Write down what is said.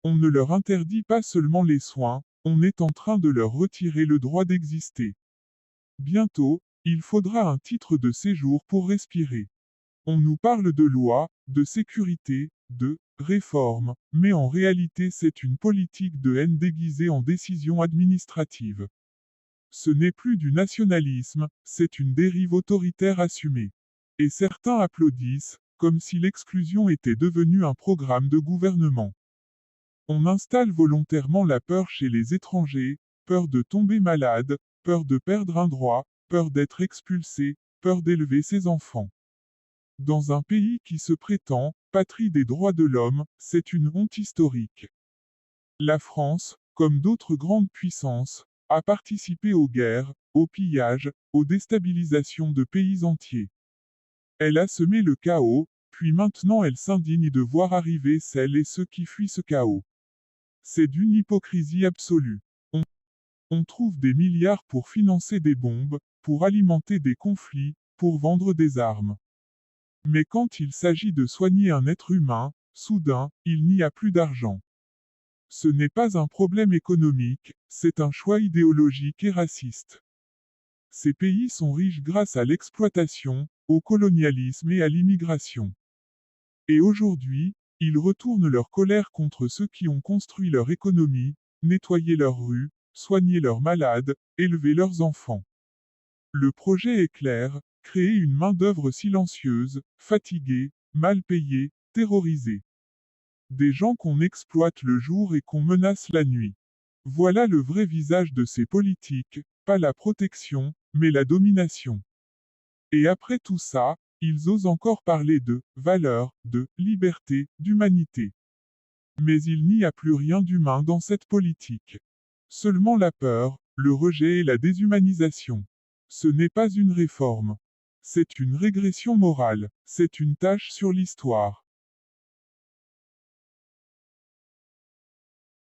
On ne leur interdit pas seulement les soins, on est en train de leur retirer le droit d'exister. Bientôt, il faudra un titre de séjour pour respirer. On nous parle de loi, de sécurité, de réforme, mais en réalité c'est une politique de haine déguisée en décision administrative. Ce n'est plus du nationalisme, c'est une dérive autoritaire assumée. Et certains applaudissent, comme si l'exclusion était devenue un programme de gouvernement. On installe volontairement la peur chez les étrangers, peur de tomber malade, peur de perdre un droit, peur d'être expulsé, peur d'élever ses enfants. Dans un pays qui se prétend patrie des droits de l'homme, c'est une honte historique. La France, comme d'autres grandes puissances, a participé aux guerres, aux pillages, aux déstabilisations de pays entiers. Elle a semé le chaos, puis maintenant elle s'indigne de voir arriver celles et ceux qui fuient ce chaos. C'est d'une hypocrisie absolue. On trouve des milliards pour financer des bombes, pour alimenter des conflits, pour vendre des armes. Mais quand il s'agit de soigner un être humain, soudain, il n'y a plus d'argent. Ce n'est pas un problème économique, c'est un choix idéologique et raciste. Ces pays sont riches grâce à l'exploitation, au colonialisme et à l'immigration. Et aujourd'hui, ils retournent leur colère contre ceux qui ont construit leur économie, nettoyé leurs rues, soigné leurs malades, élevé leurs enfants. Le projet est clair, créer une main-d'œuvre silencieuse, fatiguée, mal payée, terrorisée. Des gens qu'on exploite le jour et qu'on menace la nuit. Voilà le vrai visage de ces politiques, pas la protection, mais la domination. Et après tout ça, ils osent encore parler de valeurs, de liberté, d'humanité. Mais il n'y a plus rien d'humain dans cette politique. Seulement la peur, le rejet et la déshumanisation. Ce n'est pas une réforme. C'est une régression morale, c'est une tache sur l'histoire.